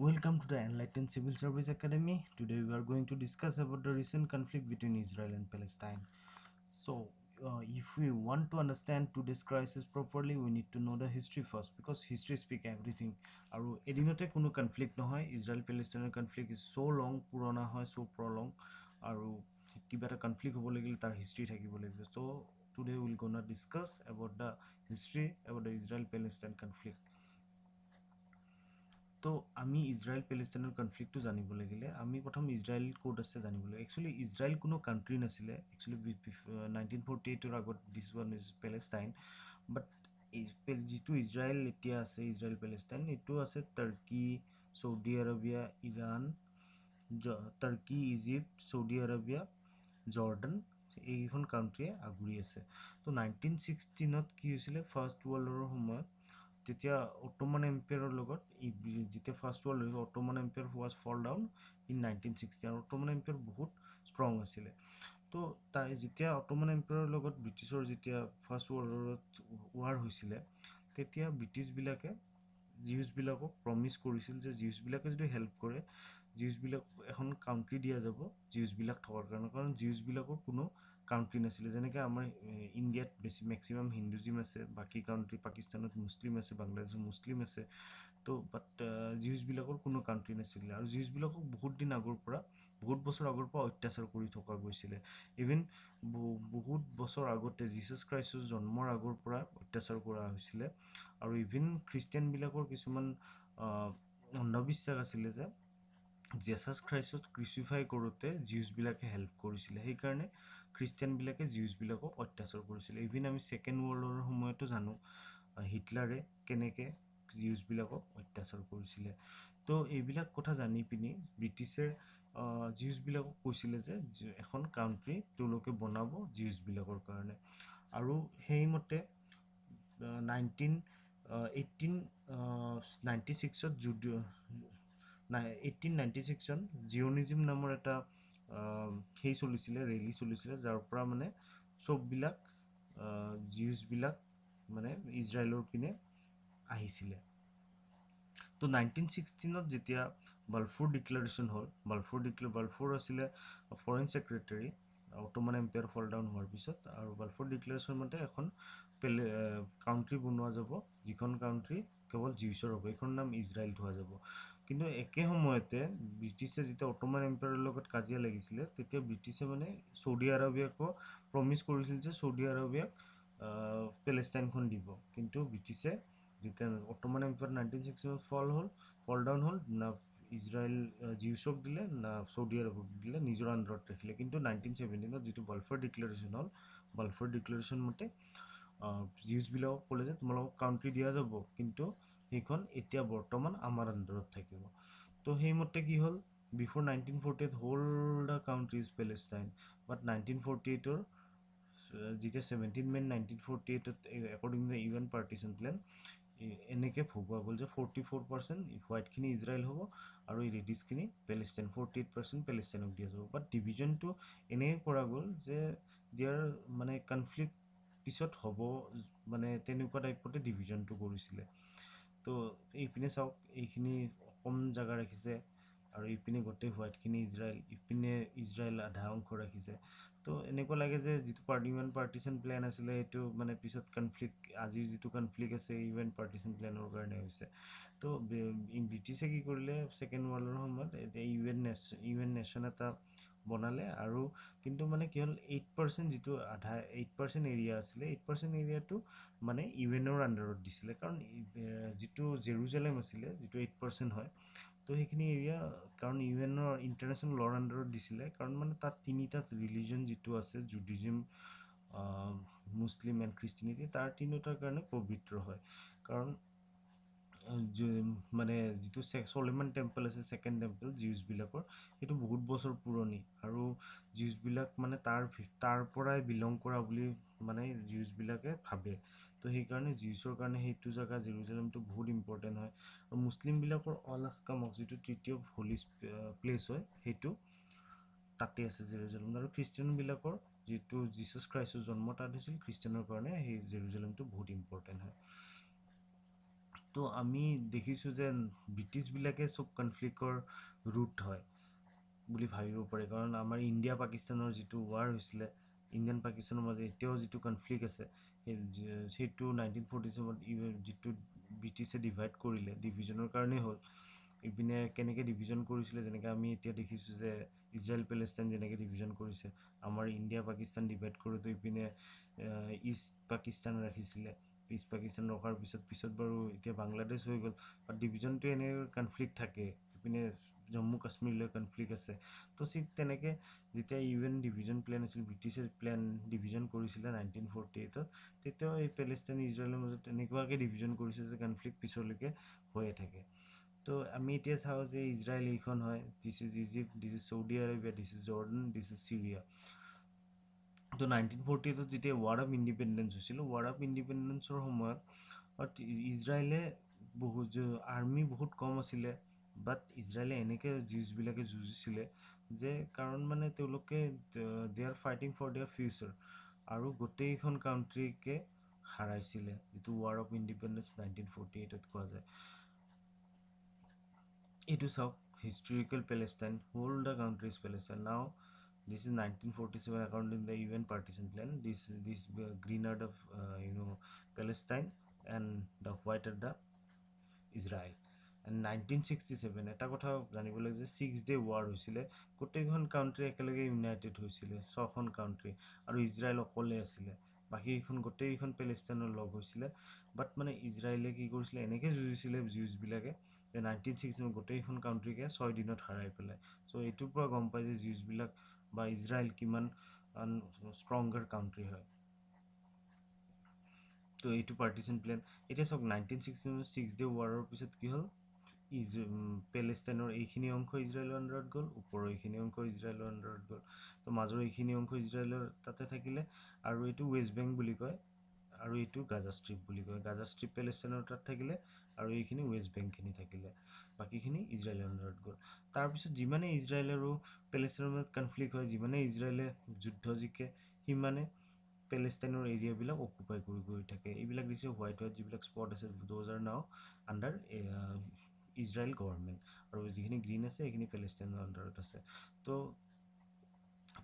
Welcome to the Enlightened Civil Service Academy. Today we are going to discuss about the recent conflict between Israel and Palestine. So, if we want to understand today's crisis properly, we need to know the history first because history speaks everything. আৰু এদিনতে কোনো conflict নহয় Israel পেলেষ্টাইনৰ conflict is চ' লং পুৰণা হয় চ' প্ৰলং আৰু কিবা এটা কনফ্লিক্ট হ'ব লাগিলে তাৰ হিষ্ট্ৰী থাকিব লাগিব so' today will gonna discuss about the history about the Israel Palestine conflict তো আমি ইজৰাইল পেলেষ্টাইনৰ কনফ্লিক্টটো জানিব লাগিলে আমি প্ৰথম ইজৰাইল ক'ত আছে জানিব লাগে একচুৱেলি ইজৰাইল কোনো কাণ্ট্ৰি নাছিলে একচুৱেলি 1948ৰ আগত দিছ ওৱান ইজ পেলেষ্টাইন বাট যিটো ইজৰাইল এতিয়া আছে ইজৰাইল পেলেষ্টাইন এইটো আছে Turkey Saudi Arabia Iran Turkey Egypt Saudi Arabia Jordan এইকেইখন কাণ্ট্ৰিয়ে আগুৰি আছে তো 1916ত কি হৈছিলে ফাৰ্ষ্ট ৱৰ্ল্ড ৱাৰৰ সময়ত তেতিয়া অটোমান এম্পায়াৰৰ লগত যেতিয়া ফাৰ্ষ্ট ৱৰ্ল্ড হৈছিল Ottoman empire was fall down in 1960 আৰু অটোমান এম্পায়াৰ বহুত ষ্ট্ৰং আছিলে তো তাৰ যেতিয়া অটোমান এম্পায়াৰৰ লগত ব্ৰিটিছৰ যেতিয়া ফাৰ্ষ্ট ৱৰ্ল্ডত ৱাৰ হৈছিলে তেতিয়া ব্ৰিটিছবিলাকে জিউছবিলাকক প্ৰমিছ কৰিছিল যে জিউছবিলাকে যদি হেল্প কৰে জিউছবিলাক এখন কাউণ্ট্ৰি দিয়া যাব জিউছবিলাক থকাৰ কাৰণে কাৰণ জিউছবিলাকৰ কোনো কাউণ্ট্ৰি নাছিলে যেনেকৈ আমাৰ ইণ্ডিয়াত বেছি মেক্সিমাম হিন্দুজিম আছে বাকী কাউণ্ট্ৰি পাকিস্তানত মুছলিম আছে বাংলাদেশত মুছলিম আছে তো বাট জিউছবিলাকৰ কোনো কাউণ্ট্ৰি নাছিলে আৰু জিউছবিলাকক বহুত দিন আগৰ পৰা বহুত বছৰ আগৰ পৰা অত্যাচাৰ কৰি থকা গৈছিলে ইভেন বহুত বছৰ আগতে জিছাছ ক্ৰাইষ্টৰ জন্মৰ আগৰ পৰা অত্যাচাৰ কৰা হৈছিলে আৰু ইভেন খ্ৰীষ্টিয়ানবিলাকৰ কিছুমান অন্ধবিশ্বাস আছিলে যে জেছাছ খ্ৰাইষ্টক ক্ৰুচিফাই কৰোঁতে জিউছবিলাকে হেল্প কৰিছিলে সেইকাৰণে খ্ৰীষ্টিয়ানবিলাকে জিউছবিলাকক অত্যাচাৰ কৰিছিলে ইভেন আমি ছেকেণ্ড ৱৰ্ল্ড ৱাৰৰ সময়তো জানো হিটলাৰে কেনেকৈ জিউছবিলাকক অত্যাচাৰ কৰিছিলে তো এইবিলাক কথা জানি পিনি ব্ৰিটিছে জিউছবিলাকক কৈছিলে যে এখন কাউণ্ট্ৰি তেওঁলোকে বনাব জিউছবিলাকৰ কাৰণে আৰু সেইমতে 1896ত 1896 চন জিঅ'নিজিম নামৰ এটা সেই চলিছিলে ৰেলী চলিছিলে যাৰ পৰা মানে চববিলাক জিউছবিলাক মানে ইজৰাইলৰ পিনে আহিছিলে তো 1916ত যেতিয়া বালফোৰ ডিক্লাৰেশ্যন হ'ল বালফোৰ আছিলে foreign secretary Ottoman empire fall down হোৱাৰ পিছত আৰু বালফোৰ ডিক্লাৰেশ্যন মতে এখন কাউণ্ট্ৰি বনোৱা যাব যিখন কাউণ্ট্ৰি কেৱল জিউছৰ হ'ব এইখন নাম ইজৰাইল থোৱা যাব কিন্তু একে সময়তে ব্ৰিটিছে যেতিয়া অটোমান এম্পায়াৰৰ লগত কাজিয়া লাগিছিলে তেতিয়া ব্ৰিটিছে মানে চৌদি আৰবিয়াকো প্ৰমিছ কৰিছিল যে চৌদি আৰবিয়াক পেলেষ্টাইনখন দিব কিন্তু ব্ৰিটিছে যেতিয়া অটোমান এম্পায়াৰ 1960ত ফল ডাউন হ'ল না ইজৰাইল জিউছক দিলে না চৌদি আৰবক দিলে নিজৰ আণ্ডাৰত ৰাখিলে কিন্তু 1917ত যিটো বালফোৰ ডিক্লাৰেশ্যন হ'ল বালফোৰ ডিক্লাৰেশ্যন মতে জিউছবিলাকক ক'লে যে তোমালোকক কাউণ্ট্ৰি দিয়া যাব কিন্তু সেইখন এতিয়া বৰ্তমান আমাৰ আণ্ডাৰত থাকিব তো সেইমতে কি হ'ল before 1948 whole the country is Palestine but 1948ৰ যেতিয়া 17 মে 1948ত according to UN partition plan এনেকৈ ভগোৱা গ'ল যে 44% হোৱাইটখিনি ইজৰাইল হ'ব আৰু এই ৰেডিছখিনি পেলেষ্টাইন 48% পেলেষ্টাইনক দিয়া যাব বাট ডিভিজনটো এনেকৈ কৰা গ'ল যে দিয়াৰ মানে কনফ্লিক্ট পিছত হ'ব মানে তেনেকুৱা টাইপতে ডিভিজনটো কৰিছিলে তো এইপিনে চাওক এইখিনি কম জেগা ৰাখিছে আৰু ইপিনে গোটেই হোৱাইটখিনি ইপিনে ইজৰাইল আধা অংশ ৰাখিছে তো এনেকুৱা লাগে যে যিটো ইউএন পাৰ্টিশ্যন প্লেন আছিলে সেইটো মানে পিছত কনফ্লিক্ট আজিৰ যিটো কনফ্লিক্ট আছে ইউএন পাৰ্টিশ্যন প্লেনৰ কাৰণে হৈছে তো ব্ৰিটিছে কি কৰিলে ছেকেণ্ড ৱৰ্ল্ডৰ সময়ত এতিয়া ইউএন নেশ্যন এটা বনালে আৰু কিন্তু মানে কি হ'ল 8% যিটো 8% এৰিয়া আছিলে 8% এৰিয়াটো মানে ইউএনৰ আণ্ডাৰত দিছিলে কাৰণ যিটো জেৰুজালেম আছিলে যিটো 8% হয় তো সেইখিনি এৰিয়া কাৰণ ইউএনৰ ইণ্টাৰনেশ্যনেল লৰ আণ্ডাৰত দিছিলে কাৰণ মানে তাত তিনিটা ৰিলিজন যিটো আছে জুডিজিম মুছলিম এণ্ড খ্ৰীষ্টিয়ানিটি তাৰ তিনিটাৰ কাৰণে পবিত্ৰ হয় কাৰণ মানে যিটো চলেমান টেম্পল আছে ছেকেণ্ড টেম্পল জিউছবিলাকৰ সেইটো বহুত বছৰ পুৰণি আৰু জিউছবিলাক মানে তাৰ পৰাই বিলং কৰা বুলি মানে জিউছবিলাকে ভাবে তো সেইকাৰণে জিউছৰ কাৰণে সেইটো জেগা জেৰুজালেমটো বহুত ইম্পৰ্টেণ্ট হয় আৰু মুছলিমবিলাকৰ অলাস্কা মস্ক যিটো তৃতীয় হোলি প্লেচ হয় সেইটো তাতে আছে জেৰুজালেম আৰু খ্ৰীষ্টিয়ানবিলাকৰ যিটো জিছাছ ক্ৰাইষ্টৰ জন্ম তাত হৈছিল খ্ৰীষ্টিয়ানৰ কাৰণে সেই জেৰুজালেমটো বহুত ইম্পৰ্টেণ্ট হয় তো আমি দেখিছোঁ যে ব্ৰিটিছবিলাকে চব কনফ্লিক্টৰ ৰুট হয় বুলি ভাবিব পাৰি, কাৰণ আমাৰ ইণ্ডিয়া পাকিস্তানৰ যিটো ৱাৰ হৈছিলে, ইণ্ডিয়ান পাকিস্তানৰ মাজত এতিয়াও যিটো কনফ্লিক্ট আছে, সেইটো 1947 যিটো ব্ৰিটিছে ডিভাইড কৰিলে, ডিভিজনৰ কাৰণেই হ'ল। ইপিনে কেনেকৈ ডিভিজন কৰিছিলে, যেনেকৈ আমি এতিয়া দেখিছোঁ যে ইজৰাইল পেলেষ্টাইন যেনেকৈ ডিভিজন কৰিছে, আমাৰ ইণ্ডিয়া পাকিস্তান ডিভাইড কৰোঁতে ইপিনে ইষ্ট পাকিস্তান ৰাখিছিলে। ইষ্ট পাকিস্তান ৰখাৰ পিছত বাৰু এতিয়া বাংলাদেশ হৈ গ'ল, বাট ডিভিজনটো এনেই কনফ্লিক্ট থাকে। ইপিনে জম্মু কাশ্মীৰলৈ কনফ্লিক্ট আছে। তো ঠিক তেনেকৈ যেতিয়া UN ডিভিজন প্লেন আছিল, ব্ৰিটিছে প্লেন ডিভিজন কৰিছিলে 1948-ত, তেতিয়াও এই পেলেষ্টাইন ইজৰাইলৰ মাজত এনেকুৱাকৈ ডিভিজন কৰিছে যে কনফ্লিক্ট পিছলৈকে হৈয়ে থাকে। তো আমি এতিয়া চাওঁ যে ইজৰাইল এইখন হয়, this is Egypt, this is Saudi Arabia, this is Jordan, this is Syria. তো 1948-ত যেতিয়া ৱাৰ অফ ইণ্ডিপেণ্ডেঞ্চ হৈছিল, ৱাৰ অফ ইণ্ডিপেণ্ডেঞ্চৰ সময়ত ইজৰাইলে আৰ্মি বহুত কম আছিলে, বাট ইজৰাইলে এনেকৈ জিউছবিলাকে যুঁজিছিলে যে, কাৰণ মানে তেওঁলোকে they are fighting for their future, আৰু গোটেইখন কাউণ্ট্ৰিকে হাৰাইছিলে, যিটো ৱাৰ অফ ইণ্ডিপেণ্ডেঞ্চ 1948-ত কোৱা যায়। এইটো চাওক, historical Palestine, whole the country is Palestine. Now this is 1947 according to the UN partition plan. This green are the Palestine, and the white are the Israel. And 1967 এটা কথা জানিব লাগে যে 6 Day War হৈছিলে, গোটেইখন কাউণ্ট্ৰি একেলগে United হৈছিলে, 6খন country, আৰু ইজৰাইল অকলে আছিলে, বাকীকেইখন গোটেইকেইখন পেলেষ্টাইনৰ লগ হৈছিলে। বাট মানে ইজৰাইলে কি কৰিছিলে, এনেকৈ যুঁজিছিলে জিউছবিলাকে যে 1967 গোটেইখন কাউণ্ট্ৰিকে 6 দিনত হাৰাই পেলাই। চ' এইটোৰ পৰা গম পায় যে জিউছবিলাক বা ইজৰাইল কিমান ষ্ট্ৰংগাৰ কাউণ্ট্ৰি হয়। তো এইটো পাৰ্টিশ্যন প্লেন। এতিয়া চাওক, 1967 6 Day ৱাৰৰ পিছত কি হ'ল, পেলেষ্টাইনৰ এইখিনি অংশ ইজৰাইলৰ আণ্ডাৰত গ'ল, ওপৰৰ এইখিনি অংশ ইজৰাইলৰ আণ্ডাৰত গ'ল। তো মাজৰ এইখিনি অংশ ইজৰাইলৰ তাতে থাকিলে, আৰু এইটো ৱেষ্ট বেংক বুলি কয়, আৰু এইটো গাজা ষ্ট্ৰীপ বুলি কয়। গাজা ষ্ট্ৰীপ পেলেষ্টাইনৰ তাত থাকিলে, আৰু এইখিনি ৱেষ্ট বেংকখিনি থাকিলে, বাকীখিনি ইজৰাইলৰ আণ্ডাৰত গ'ল। তাৰপিছত যিমানে ইজৰাইল আৰু পেলেষ্টাইনৰ মাজত কনফ্লিক্ট হয়, যিমানে ইজৰাইলে যুদ্ধ জিকে, সিমানে পেলেষ্টাইনৰ এৰিয়াবিলাক অকুপাই কৰি গৈ থাকে। এইবিলাক দিছে হোৱাইট যিবিলাক স্পট আছে, দ'জ আৰ নাও আণ্ডাৰ ইজৰাইল গভৰ্ণমেণ্ট, আৰু যিখিনি গ্ৰীণ আছে সেইখিনি পেলেষ্টাইনৰ আণ্ডাৰত আছে। তো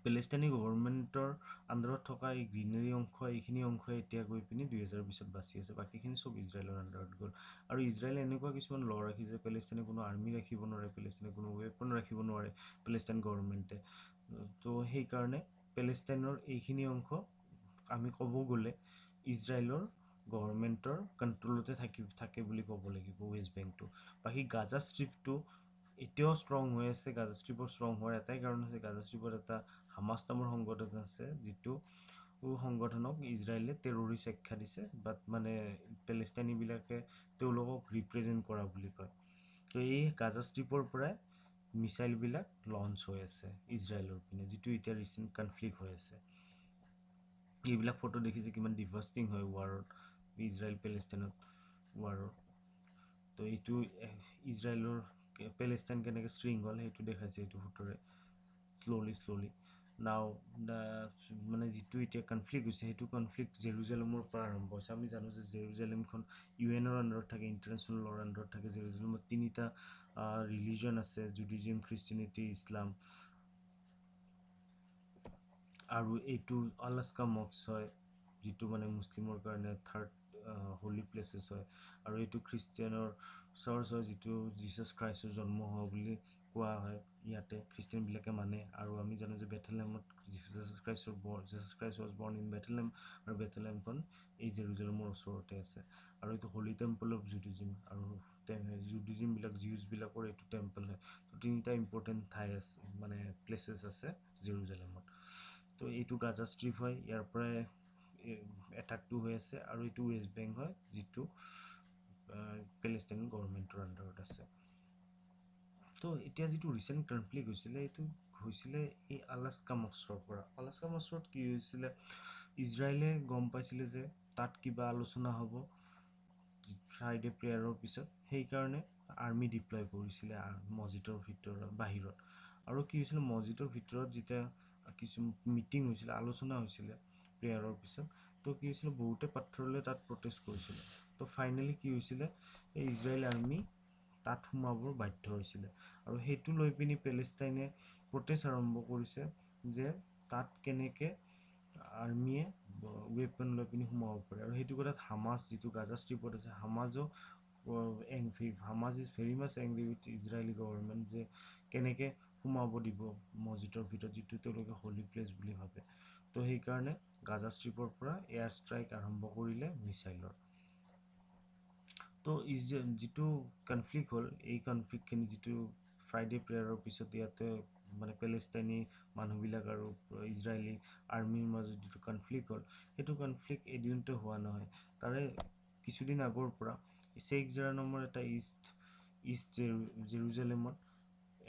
পেলেষ্টাইনী গভৰ্ণমেণ্টৰ আণ্ডাৰত থকা এই গ্ৰীনেৰী অংশ, এইখিনি অংশই এতিয়া গৈ পিনি 2020-ত বাচি আছে, বাকীখিনি চব ইজৰাইলৰ আণ্ডাৰত গ'ল। আৰু ইজৰাইলে এনেকুৱা কিছুমান ল ৰাখিছে, পেলেষ্টাইনে কোনো আৰ্মি ৰাখিব নোৱাৰে, পেলেষ্টাইনে কোনো ৱেপন ৰাখিব নোৱাৰে, পেলেষ্টাইন গভৰ্ণমেণ্টে। তো সেইকাৰণে পেলেষ্টাইনৰ এইখিনি অংশ আমি ক'ব গ'লে ইজৰাইলৰ গভৰ্ণমেণ্টৰ কণ্ট্ৰলতে থাকে বুলি ক'ব লাগিব, ৱেষ্ট বেংকটো। বাকী গাজা ষ্ট্ৰীপটো এতিয়াও ষ্ট্ৰং হৈ আছে। গাজা ষ্ট্ৰীপৰ ষ্ট্ৰং হোৱাৰ এটাই কাৰণ আছে, গাজা ষ্ট্ৰীপত এটা হামাছ নামৰ সংগঠন আছে, যিটো সংগঠনক ইজৰাইলে টেৰৰিষ্ট আখ্যা দিছে, বাট মানে পেলেষ্টাইনীবিলাকে তেওঁলোকক ৰিপ্ৰেজেণ্ট কৰা বুলি কয়। তো এই গাজা ষ্ট্ৰীপৰ পৰাই মিছাইলবিলাক লঞ্চ হৈ আছে ইজৰাইলৰ পিনে, যিটো এতিয়া ৰিচেণ্ট কনফ্লিক্ট হৈ আছে। এইবিলাক ফটো দেখিছে কিমান ডিভাষ্টিং হয় ৱাৰত, ইজৰাইল পেলেষ্টাইনত ৱাৰৰ। তো এইটো ইজৰাইলৰ পেলেষ্টাইন কেনেকৈ ষ্ট্ৰিং হ'ল সেইটো দেখাইছে এইটো ফটোৰে, শ্ল'লি। নাও মানে যিটো এতিয়া কনফ্লিক্ট হৈছে, সেইটো কনফ্লিক্ট জেৰুজালেমৰ পৰা আৰম্ভ হৈছে। আমি জানো যে জেৰুজালেমখন UN-ৰ আণ্ডাৰত থাকে, ইণ্টাৰনেশ্যনেল লৰ আণ্ডাৰত থাকে। জেৰুজালেমত 3টা ৰিলিজন আছে, জুডিজিম, খ্ৰীষ্টিয়ানিটি, ইছলাম। আৰু এইটো আলাস্কা মস্ক হয়, যিটো মানে মুছলিমৰ কাৰণে থাৰ্ড হোলি প্লেচেছ হয়। আৰু এইটো খ্ৰীষ্টিয়ানৰ চাৰ্চ হয়, যিটো জিছাছ খ্ৰাইষ্টৰ জন্ম হোৱা বুলি কোৱা হয় ইয়াতে, খ্ৰীষ্টিয়ানবিলাকে মানে। আৰু আমি জানো যে বেথেলহেমত জিছাছ ক্ৰাইষ্ট ৱাজ বৰ্ণ ইন বেথেলহেম, আৰু বেথেলহেমখন এই জেৰুজালেমৰ ওচৰতে আছে। আৰু এইটো হোলি টেম্পল অফ জুডিজিম, আৰু জুডিজিমবিলাক জিউছবিলাকৰ এইটো টেম্পল হয়। তো 3টা ইম্পৰ্টেণ্ট ঠাই আছে, মানে প্লেচেছ আছে জেৰুজালেমত। তো এইটো গাজা ষ্ট্ৰীপ হয়, ইয়াৰ পৰাই এটাকটো হৈ আছে। আৰু এইটো ৱেষ্ট বেংক হয়, যিটো পেলেষ্টাইন গভৰ্ণমেণ্টৰ আণ্ডাৰত আছে। তো এতিয়া যিটো ৰিচেণ্ট কনফ্লিক্ট হৈছিলে, এইটো হৈছিলে এই আলাস্কা মস্কৰ পৰা। আলাস্কা মস্কত কি হৈছিলে, ইজৰাইলে গম পাইছিলে যে তাত কিবা আলোচনা হ'ব ফ্ৰাইডে প্ৰেয়াৰৰ পিছত, সেইকাৰণে আৰ্মি ডিপ্লয় কৰিছিলে মছজিদৰ বাহিৰত। আৰু কি হৈছিলে, মছজিদৰ ভিতৰত যেতিয়া কিছু মিটিং হৈছিলে, আলোচনা হৈছিলে প্ৰেয়াৰৰ পিছত, তো কি হৈছিলে, বহুতে পাথৰলৈ তাত প্ৰটেষ্ট কৰিছিলে। তো ফাইনেলি কি হৈছিলে, এই ইজৰাইল আৰ্মি তাত সোমাবৰ বাধ্য হৈছিলে। আৰু সেইটো লৈ পিনি পেলেষ্টাইনে প্ৰটেষ্ট আৰম্ভ কৰিছে যে তাত কেনেকৈ আৰ্মিয়ে ৱেপন লৈ পিনি সোমাব পাৰে। আৰু সেইটো কথাত হামাছ যিটো গাজা ষ্ট্ৰিপত আছে, Hamas is very much angry with Israeli government যে কেনেকৈ সোমাব দিব মছজিদৰ ভিতৰত, যিটো তেওঁলোকে হলি প্লেচ বুলি ভাবে। তো সেইকাৰণে গাজা ষ্ট্ৰিপৰ পৰা এয়াৰ ষ্ট্ৰাইক আৰম্ভ কৰিলে মিছাইলৰ। তো যিটো কনফ্লিক্ট হ'ল, এই কনফ্লিক্টখিনি যিটো ফ্ৰাইডে প্ৰেয়াৰৰ পিছত ইয়াতে মানে পেলেষ্টাইনী মানুহবিলাক আৰু ইজৰাইলী আৰ্মিৰ মাজত যিটো কনফ্লিক্ট হ'ল, সেইটো কনফ্লিক্ট এদিনতে হোৱা নহয়। তাৰে কিছুদিন আগৰ পৰা শ্বেইখ জাৰা নামৰ এটা ইষ্ট জেৰুজালেমত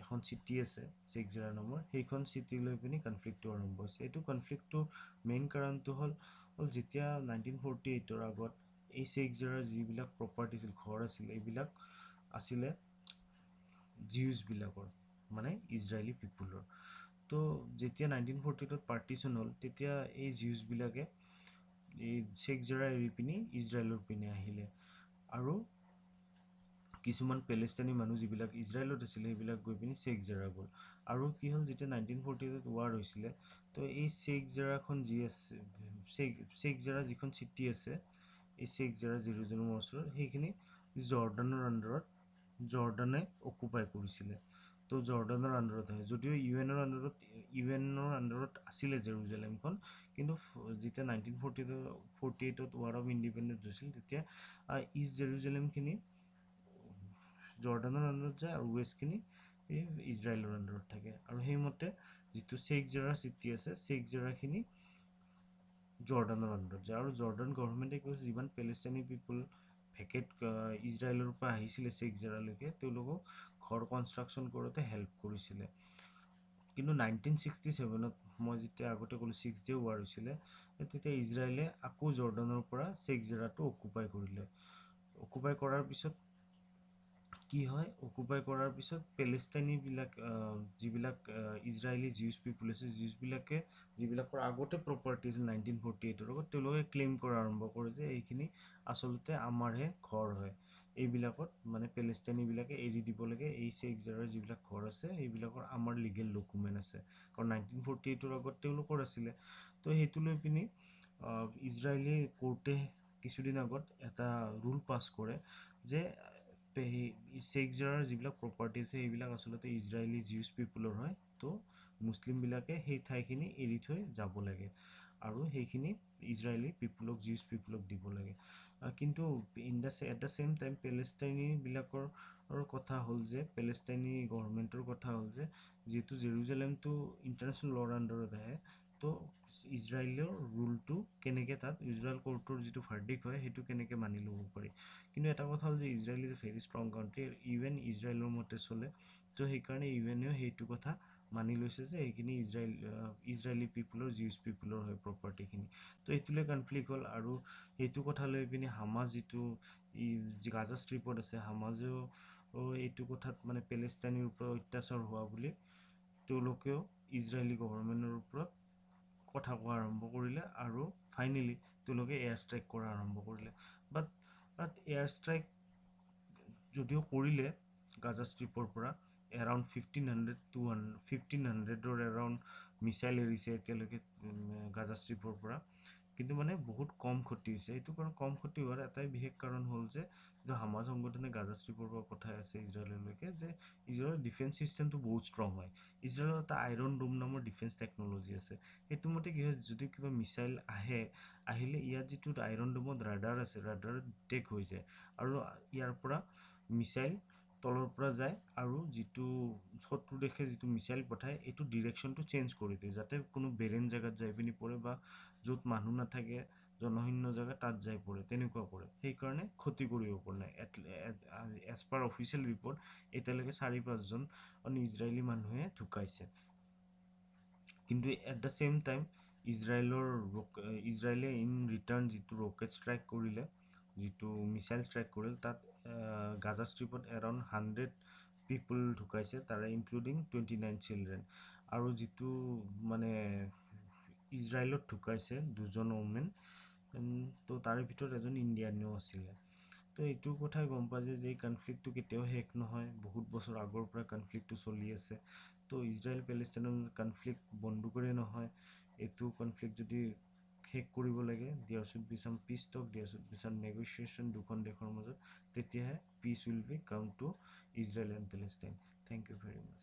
এখন চিটি আছে শ্বেইখ জাৰা নামৰ, সেইখন চিটি লৈ পিনি কনফ্লিক্টটো আৰম্ভ হৈছে। এইটো কনফ্লিক্টটোৰ মেইন কাৰণটো হ'ল যেতিয়া 1948 আগত এই শ্বেইখ জাৰাৰ যিবিলাক প্ৰপাৰ্টি আছিল, ঘৰ আছিল, এইবিলাক আছিলে জিউছবিলাকৰ, মানে ইজৰাইলী পিপুলৰ। তো যেতিয়া 1948 পাৰ্টিশ্যন হ'ল, তেতিয়া এই জিউছবিলাকে এই শ্বেইখ জাৰা এৰি পিনি ইজৰাইলৰ পিনে আহিলে। আৰু কিছুমান পেলেষ্টাইনী মানুহ যিবিলাক ইজৰাইলত আছিলে, সেইবিলাক গৈ পিনি শ্বেইখ জাৰা গ'ল। আৰু কি হ'ল, যেতিয়া 1948 ৱাৰ হৈছিলে, তো এই শ্বেইখ জাৰাখন যি আছে, শ্বেইখ জাৰা যিখন চিটি আছে, এই শ্বেইখ জাৰা জেৰুজালেমৰ ওচৰত, সেইখিনি জৰ্ডানৰ আণ্ডাৰত, জৰ্ডানে অকুপাই কৰিছিলে। তো জৰ্ডানৰ আণ্ডাৰত আহে, যদিও ইউ এনৰ আণ্ডাৰত আছিলে জেৰুজালেমখন, কিন্তু যেতিয়া 1948 ৱাৰ অফ ইণ্ডিপেণ্ডেঞ্চ হৈছিল, তেতিয়া ইষ্ট জেৰুজালেমখিনি জৰ্ডানৰ আণ্ডাৰত যায় আৰু ৱেষ্টখিনি ইজৰাইলৰ আণ্ডাৰত থাকে। আৰু সেইমতে যিটো শ্বেইখ জাৰা চিটি আছে, শ্বেইখ জাৰাখিনি জৰ্ডানৰ আণ্ডাৰত যায়। আৰু জৰ্ডান গভৰ্ণমেণ্টে কৈছে যিমান পেলেষ্টাইনী পিপুল ইজৰাইলৰ পৰা আহিছিলে শ্বেইখ জাৰালৈকে, তেওঁলোকক ঘৰ কনষ্ট্ৰাকশ্যন কৰোঁতে হেল্প কৰিছিলে। কিন্তু 1967 মই যেতিয়া আগতে ক'লোঁ 6 ডে ৱাৰ হৈছিলে, তেতিয়া ইজৰাইলে আকৌ জৰ্ডানৰ পৰা শ্বেইখ জাৰাটো অকুপাই কৰিলে। অকুপাই কৰাৰ পিছত কি হয়, অকুপাই কৰাৰ পিছত পেলেষ্টাইনীবিলাক যিবিলাক ইজৰাইলী জিউছ পিপুল আছে, জিউছবিলাকে যিবিলাকৰ আগতে প্ৰপাৰ্টি আছিল 1948 আগত, তেওঁলোকে ক্লেইম কৰা আৰম্ভ কৰে যে এইখিনি আচলতে আমাৰহে ঘৰ হয়, এইবিলাকত মানে পেলেষ্টাইনীবিলাকে এৰি দিব লাগে, এই শ্বেইখ জাৰাৰ যিবিলাক ঘৰ আছে সেইবিলাকৰ আমাৰ লিগেল ডকুমেণ্ট আছে, কাৰণ 1948 আগত তেওঁলোকৰ আছিলে। তো সেইটো লৈ পিনি ইজৰাইলী কোৰ্টে কিছুদিন আগত এটা ৰুল পাছ কৰে যে শ্বেইখ জাৰাৰ যিবিলাক প্ৰপাৰ্টি আছে সেইবিলাক আচলতে ইজৰাইলী জিউছ পিপুলৰ হয়। তো মুছলিমবিলাকে সেই ঠাইখিনি এৰি থৈ যাব লাগে আৰু সেইখিনি ইজৰাইলী পিপুলক, জিউছ পিপুলক দিব লাগে। কিন্তু এট দ্য ছেইম টাইম পেলেষ্টাইনীবিলাকৰ কথা হ'ল যে, পেলেষ্টাইনী গভৰ্ণমেণ্টৰ কথা হ'ল যে, যিহেতু জেৰুজালেমটো ইণ্টাৰনেশ্যনেল লৰ আণ্ডাৰত আহে, তো ইজৰাইলৰ ৰুলটো কেনেকৈ তাত ইজৰাইল কোৰ্টৰ যিটো ভাৰ্ডিক্ট হয় সেইটো কেনেকৈ মানি ল'ব পাৰি। কিন্তু এটা কথা হ'ল যে Israel is a very strong country, even ইজৰাইলৰ মতে চলে। তো সেইকাৰণে ইউএনেও সেইটো কথা মানি লৈছে যে এইখিনি ইজৰাইলী পিপুলৰ, জিউছ পিপুলৰ হয় প্ৰপাৰ্টিখিনি। তো এইটোলৈ কনফ্লিক্ট হ'ল। আৰু সেইটো কথা লৈ পিনি হামাজ যিটো গাজা ষ্ট্ৰিপত আছে, হামাজেও এইটো কথাত মানে পেলেষ্টাইনীৰ ওপৰত অত্যাচাৰ হোৱা বুলি তেওঁলোকেও ইজৰাইলী গভৰ্ণমেণ্টৰ ওপৰত কথা কোৱা আৰম্ভ কৰিলে। আৰু ফাইনেলি তেওঁলোকে এয়াৰ ষ্ট্ৰাইক কৰা আৰম্ভ কৰিলে। বাট এয়াৰ ষ্ট্ৰাইক যদিও কৰিলে গাজা ষ্ট্ৰিপৰ পৰা এৰাউণ্ড 1500 এৰাউণ্ড মিছাইল এৰিছে এতিয়ালৈকে গাজা ষ্ট্ৰিপৰ পৰা, কিন্তু মানে বহুত কম ক্ষতি হৈছে। সেইটো কাৰণ কম ক্ষতি হোৱাৰ এটাই বিশেষ কাৰণ হ'ল যে হামাজ সংগঠনে গাজা ষ্ট্ৰিপৰ পৰা পঠাই আছে ইজৰাইললৈকে যে ইজৰাইলৰ ডিফেন্স ছিষ্টেমটো বহুত ষ্ট্ৰং হয়। ইজৰাইলৰ এটা আইৰণ ডোম নামৰ ডিফেন্স টেকন'লজি আছে। সেইটো মতে কি হয়, যদি কিবা মিছাইল আহিলে ইয়াত যিটো আইৰণ ডোমত ৰাডাৰ আছে, ৰাডাৰত ডিটেক্ট হৈ যায় আৰু ইয়াৰ পৰা মিছাইল তলৰ পৰা যায় আৰু যিটো শত্ৰু দেশে যিটো মিছাইল পঠায় এইটো ডিৰেকশ্যনটো চেঞ্জ কৰি দিয়ে, যাতে কোনো বেৰেন জেগাত যাই পিনি পৰে বা য'ত মানুহ নাথাকে জনশূন্য জেগা তাত যাই পৰে, তেনেকুৱা কৰে। সেইকাৰণে ক্ষতি কৰিব পৰা নাই। এজ পাৰ অফিচিয়েল ৰিপৰ্ট এতিয়ালৈকে 4-5জন ইজৰাইলী মানুহে ঢুকাইছে। কিন্তু এট দ্য ছেইম টাইম ইজৰাইলে ইন ৰিটাৰ্ণ যিটো ৰকেট ষ্ট্ৰাইক কৰিলে, যিটো মিছাইল ষ্ট্ৰাইক কৰিল, তাত গাজা ষ্ট্ৰিপত এৰাউণ্ড 100 পিপুল ঢুকাইছে, তাৰে ইনক্লুডিং 29 চিলড্ৰেন। আৰু যিটো মানে ইজৰাইলত ঢুকাইছে 2জন ওমেন, তো তাৰে ভিতৰত এজন ইণ্ডিয়ানো আছিলে। তো এইটো কথাই গম পোৱা যায় যে এই কনফ্লিক্টটো কেতিয়াও শেষ নহয়, বহুত বছৰ আগৰ পৰা কনফ্লিক্টটো চলি আছে। তো ইজৰাইল পেলেষ্টাইনৰ কনফ্লিক্ট বন্ধ কৰি নহয়, এইটো কনফ্লিক্ট যদি শেষ কৰিব লাগে, there should be some peace talk, there should be some negotiation দুখন দেশৰ মাজত, তেতিয়াহে peace will be come to Israel and Palestine. Thank you very much.